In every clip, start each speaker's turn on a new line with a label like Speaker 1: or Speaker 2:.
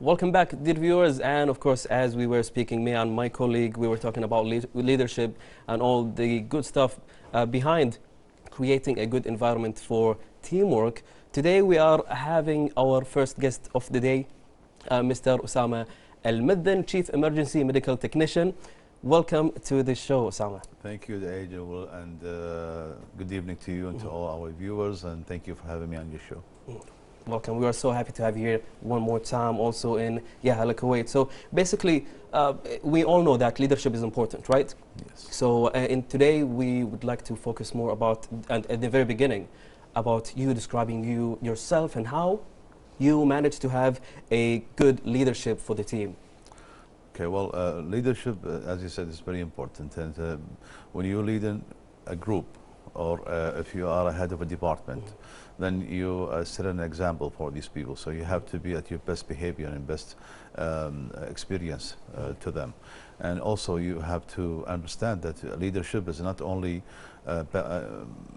Speaker 1: Welcome back, dear viewers, and of course, as we were speaking, me and my colleague, we were talking about leadership and all the good stuff behind creating a good environment for teamwork. Today we are having our first guest of the day, Mr. Osama Almethen, Chief Emergency Medical Technician. Welcome to the show, Osama.
Speaker 2: Thank you, Angel, and good evening to you and to all our viewers, and thank you for having me on your show.
Speaker 1: Welcome. We are so happy to have you here one more time, also in Hala, Kuwait. So basically, we all know that leadership is important, right?
Speaker 2: Yes.
Speaker 1: So today we would like to focus more about, and at the very beginning, about you describing yourself and how you managed to have a good leadership for the team.
Speaker 2: Okay, well, leadership, as you said, is very important. And when you lead in a group, or if you are a head of a department, then you set an example for these people. So you have to be at your best behavior and best experience to them. And also you have to understand that leadership is not only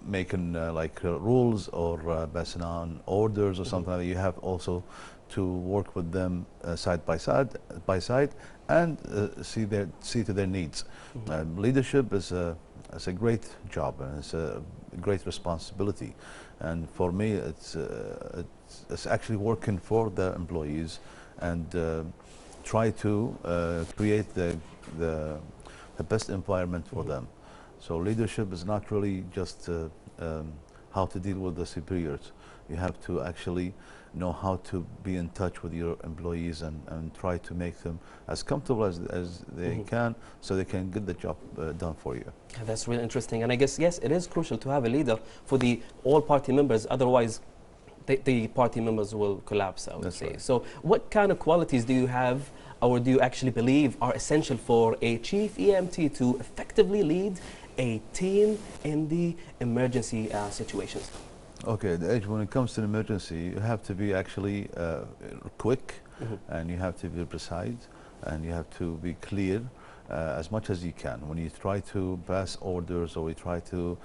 Speaker 2: making rules or passing on orders or something like that. You have also to work with them side by side and see to their needs. Leadership is a great job, and it's a great responsibility. And for me, it's actually working for the employees and try to create the best environment for them. So leadership is not really just how to deal with the superiors. You have to actually know how to be in touch with your employees and try to make them as comfortable as they can, so they can get the job done for you.
Speaker 1: Yeah, that's really interesting. And I guess, yes, it is crucial to have a leader for all party members. Otherwise, the party members will collapse, I would say. Right. So what kind of qualities do you have, or do you actually believe are essential for a chief EMT to effectively lead a team in the emergency situations?
Speaker 2: Okay, when it comes to an emergency, you have to be actually quick, and you have to be precise, and you have to be clear as much as you can. When you try to pass orders or you try to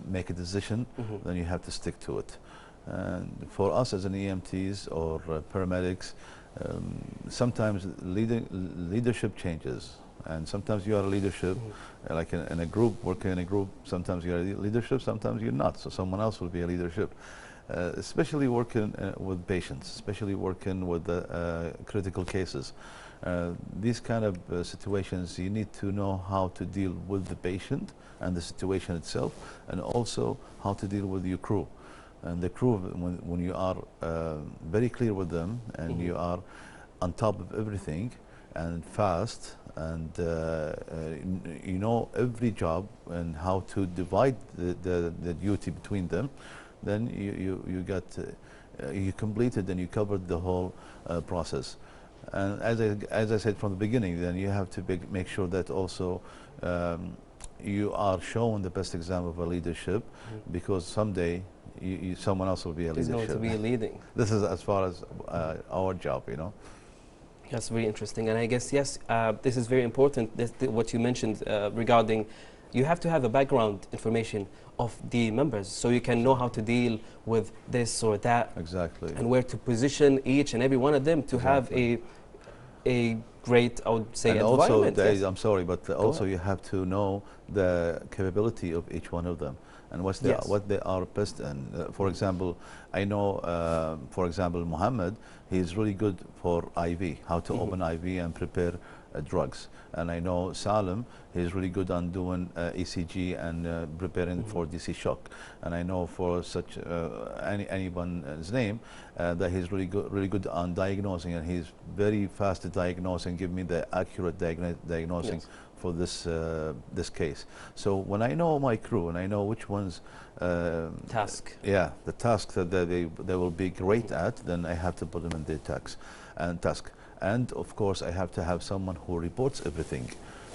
Speaker 2: make a decision, then you have to stick to it. And for us as an EMTs or paramedics, sometimes leadership changes. And sometimes you are a leadership, like in a group, working in a group, sometimes you are a leadership, sometimes you're not. So someone else will be a leadership. Especially working with patients, especially working with critical cases. These kind of situations, you need to know how to deal with the patient and the situation itself, and also how to deal with your crew. And the crew, when you are very clear with them, and you are on top of everything, and fast, and you know every job and how to divide the duty between them, then you completed and you covered the whole process. And as I said from the beginning, then you have to make sure that also you are shown the best example of a leadership, because someday someone else will be a leadership.
Speaker 1: There's going to be leading.
Speaker 2: This is as far as our job, you know.
Speaker 1: That's very interesting, and I guess, yes, this is very important, what you mentioned regarding you have to have a background information of the members, so you can know how to deal with this or that.
Speaker 2: Exactly. And
Speaker 1: where to position each and every one of them to have a great, I would say, and environment.
Speaker 2: Also, I'm sorry, but also you have to know the capability of each one of them and what they are best in. For example, I know, for example, Muhammad, he's really good for IV, how to open IV and prepare drugs. And I know Salim, he's really good on doing ECG and preparing for DC shock. And I know for such anyone's name that he's really good on diagnosing, and he's very fast at diagnosing, give me the accurate diagnosing for this case. So when I know my crew and I know which ones the task that they will be great at, then I have to put them in their task. And of course I have to have someone who reports everything.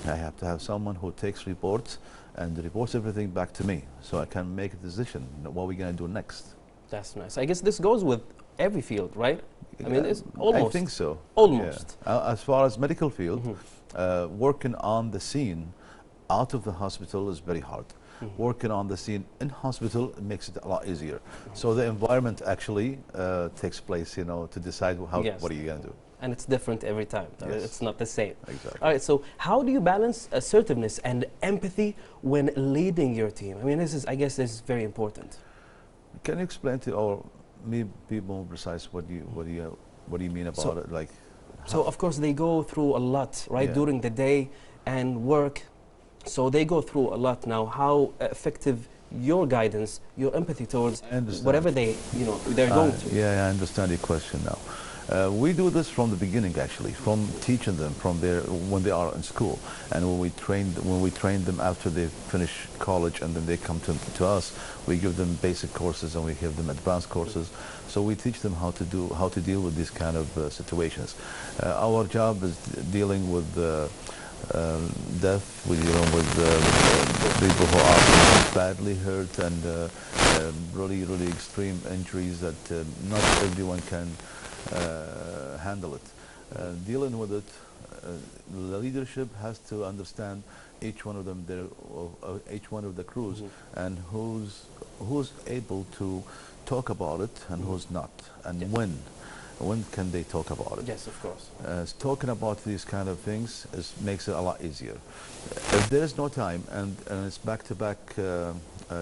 Speaker 2: I have to have someone who takes reports and reports everything back to me, so I can make a decision what we're going to do next.
Speaker 1: That's nice. I guess this goes with every field, right? I mean, it's almost.
Speaker 2: I think so.
Speaker 1: Almost.
Speaker 2: Yeah. As far as medical field, working on the scene out of the hospital is very hard. working on the scene in hospital, it makes it a lot easier. So the environment actually takes place, you know, to decide how, what are you going to do.
Speaker 1: And it's different every time.
Speaker 2: Yes.
Speaker 1: It's not the same.
Speaker 2: Exactly.
Speaker 1: All right, so how do you balance assertiveness and empathy when leading your team? I mean, I guess this is very important.
Speaker 2: Can you explain to or me be more precise what do you mean about it? Like,
Speaker 1: so of course they go through a lot, right, during the day and work. So they go through a lot now. How effective your guidance, your empathy towards whatever they're going through?
Speaker 2: Yeah, I understand your question now. We do this from the beginning, actually, from teaching them from when they are in school, and when we train them after they finish college, and then they come to us. We give them basic courses and we give them advanced courses. So we teach them how to deal with these kind of situations. Our job is dealing with death. We deal with people who are badly hurt and really extreme injuries that not everyone can handle it. Dealing with it, the leadership has to understand each one of them, each one of the crews, and who's able to talk about it and who's not, and when can they talk about it.
Speaker 1: Yes, of course.
Speaker 2: Talking about these kind of things makes it a lot easier. If there is no time and it's back-to-back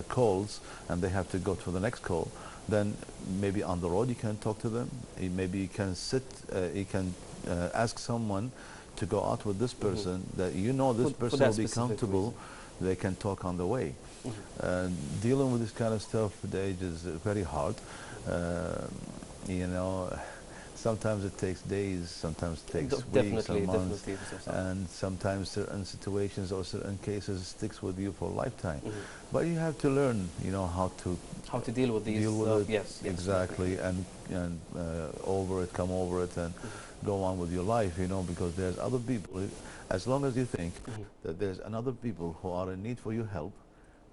Speaker 2: calls and they have to go to the next call, then maybe on the road you can talk to them. Maybe you can you can ask someone to go out with this person that this person will be comfortable. They can talk on the way. Dealing with this kind of stuff at the age is very hard. Sometimes it takes days, sometimes it takes weeks or months, and sometimes certain situations or certain cases sticks with you for a lifetime. But you have to learn, how to deal with these. Yes, exactly, and come over it, and go on with your life. Because there's other people. As long as you think that there's another people who are in need for your help,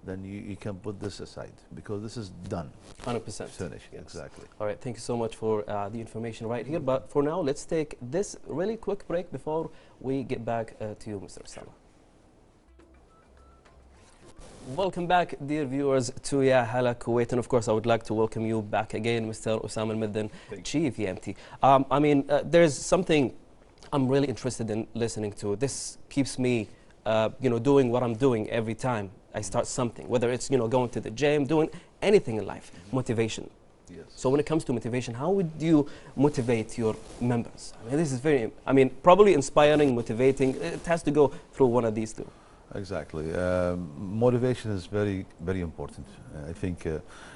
Speaker 2: then you can put this aside, because this is done.
Speaker 1: 100%.
Speaker 2: Finished, yes. Exactly.
Speaker 1: All right, thank you so much for the information right here. But for now, let's take this really quick break before we get back to you, Mr. Osama. Welcome back, dear viewers, to Hala, Kuwait. And of course, I would like to welcome you back again, Mr. Osama Almethen, Chief EMT. There's something I'm really interested in listening to. This keeps me doing what I'm doing every time I start something, whether it's going to the gym, doing anything in life. Motivation.
Speaker 2: Yes.
Speaker 1: So when it comes to motivation, how would you motivate your members? This is probably inspiring, motivating. It has to go through one of these two.
Speaker 2: Exactly. Motivation is very, very important. I think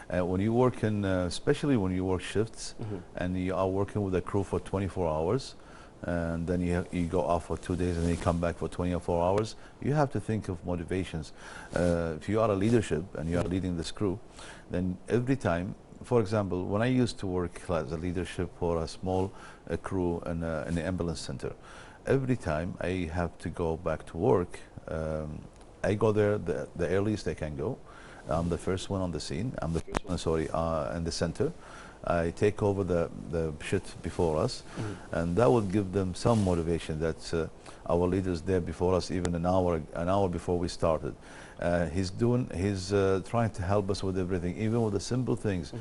Speaker 2: when you work especially when you work shifts, and you are working with a crew for 24 hours, and then you go off for 2 days and then you come back for 24 hours, you have to think of motivations. If you are a leadership and you are leading this crew, then every time, for example, when I used to work as a leadership for a small crew in the ambulance center, every time I have to go back to work, I go there the earliest I can go. I'm the first one on the scene. I'm the first one, sorry, in the center. I take over the shit before us, and that would give them some motivation that our leaders there before us, even an hour before we started. He's trying to help us with everything, even with the simple things,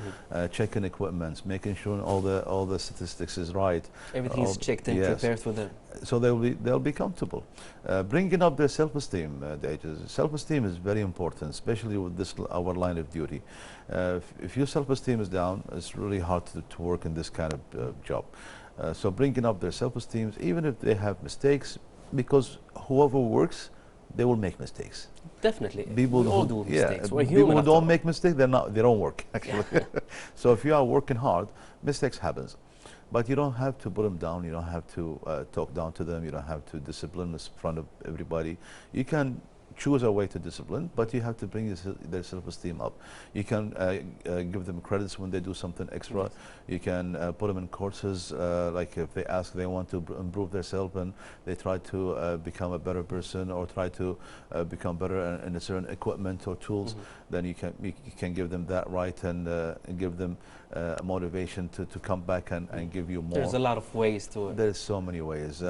Speaker 2: checking equipment, making sure all the statistics is right.
Speaker 1: Everything's checked and prepared for them.
Speaker 2: So they'll be comfortable. Bringing up their self-esteem, self-esteem is very important, especially with our line of duty. If your self-esteem is down, it's really hard to work in this kind of job. So bringing up their self-esteem, even if they have mistakes, because whoever works, they will make mistakes.
Speaker 1: Definitely.
Speaker 2: People
Speaker 1: we all do mistakes. We're
Speaker 2: people
Speaker 1: human
Speaker 2: who don't make mistakes, they don't work, actually. So if you are working hard, mistakes happens. But you don't have to put them down. You don't have to talk down to them. You don't have to discipline in front of everybody. You can choose a way to discipline, but you have to bring their self-esteem up. You can give them credits when they do something extra. Yes. You can put them in courses, like if they want to improve themselves and they try to become a better person, or try to become better in a certain equipment or tools, then you can give them that right, and give them motivation to come back and give you more.
Speaker 1: There's a lot of ways to it.
Speaker 2: There's so many ways.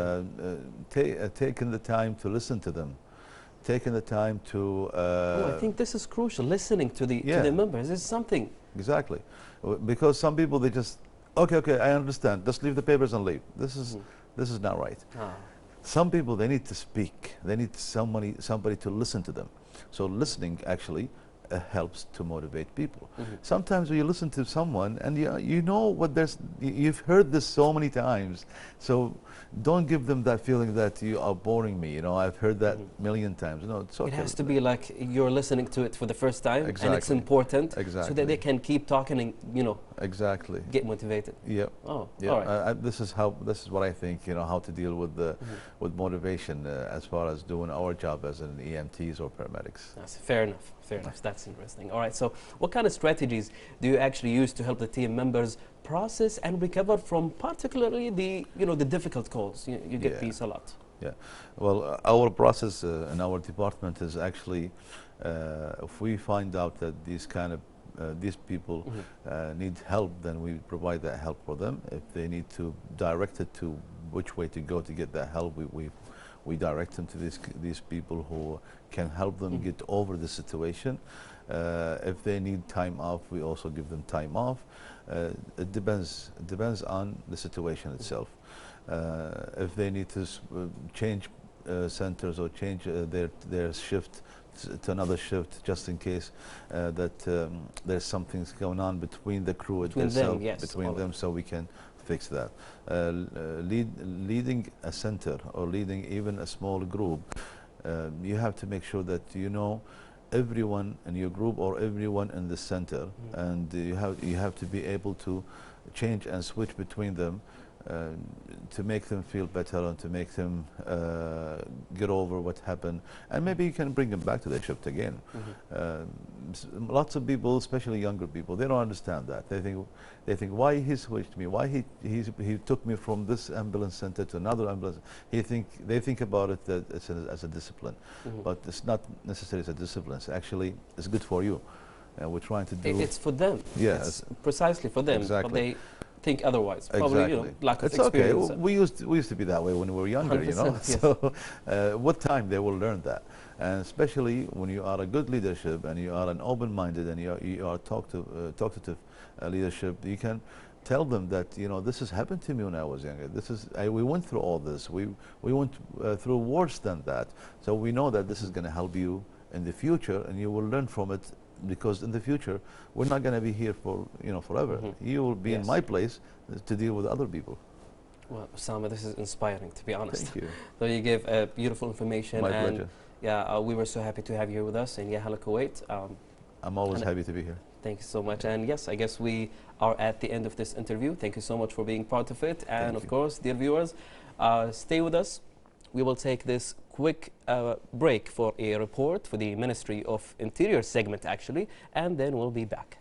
Speaker 2: Taking the time to listen to them, taken the time to...
Speaker 1: I think this is crucial, listening to the members is something.
Speaker 2: Exactly. Because some people, they just, okay, I understand. Just leave the papers and leave. This is not right. Some people, they need to speak. They need somebody to listen to them. So listening actually helps to motivate people. Sometimes when you listen to someone and you know what you've heard this so many times, so don't give them that feeling that you are boring me. You know, I've heard that a million times. No, it's okay.
Speaker 1: It has to be like you're listening to it for the first time, and it's important, so that they can keep talking and get motivated.
Speaker 2: Yeah.
Speaker 1: Oh,
Speaker 2: yeah.
Speaker 1: All right.
Speaker 2: This is what I think. You know, how to deal with with motivation as far as doing our job as an EMTs or paramedics.
Speaker 1: That's fair enough. Fair enough. That's interesting. All right. So, what kind of strategies do you actually use to help the team members process and recover from particularly the difficult calls? You get these a lot. Yeah.
Speaker 2: Well, our process in our department is actually, if we find out that these people need help, then we provide that help for them. If they need to direct it to which way to go to get that help, we direct them to these people who can help them get over the situation. If they need time off, we also give them time off. It depends on the situation itself. If they need to change centers or change their shift to another shift, just in case that there's something going on between the crew between them, so we can fix that. Leading a center or leading even a small group, you have to make sure that you know everyone in your group or everyone in the center, and you have to be able to change and switch between them to make them feel better and to make them get over what happened, and maybe you can bring them back to their shift again. Lots of people, especially younger people, they don't understand that. They think why he switched me, why he took me from this ambulance center to another ambulance. They think about it that it's as a discipline, but it's not necessarily as a discipline. It's good for you. We're trying to do.
Speaker 1: It's for them.
Speaker 2: Yeah,
Speaker 1: it's precisely for them.
Speaker 2: Exactly.
Speaker 1: But they think otherwise. Probably, lack of
Speaker 2: it's
Speaker 1: experience.
Speaker 2: okay. We used to be that way when we were younger, you know.
Speaker 1: Yes.
Speaker 2: So, with time they will learn that, and especially when you are a good leadership and you are an open-minded and you are talkative leadership, you can tell them that this has happened to me when I was younger. We went through all this. We went through worse than that. So we know that this is going to help you in the future, and you will learn from it. Because in the future, we're not going to be here for forever. You will be in my place to deal with other people.
Speaker 1: Well, Osama, this is inspiring, to be honest.
Speaker 2: Thank you.
Speaker 1: So you gave beautiful information.
Speaker 2: My pleasure.
Speaker 1: Yeah, we were so happy to have you here with us in Hala, Kuwait.
Speaker 2: I'm always happy to be here.
Speaker 1: Thank you so much. And yes, I guess we are at the end of this interview. Thank you so much for being part of it. And of course, dear viewers, stay with us. We will take this quick break for a report for the Ministry of Interior segment, actually, and then we'll be back.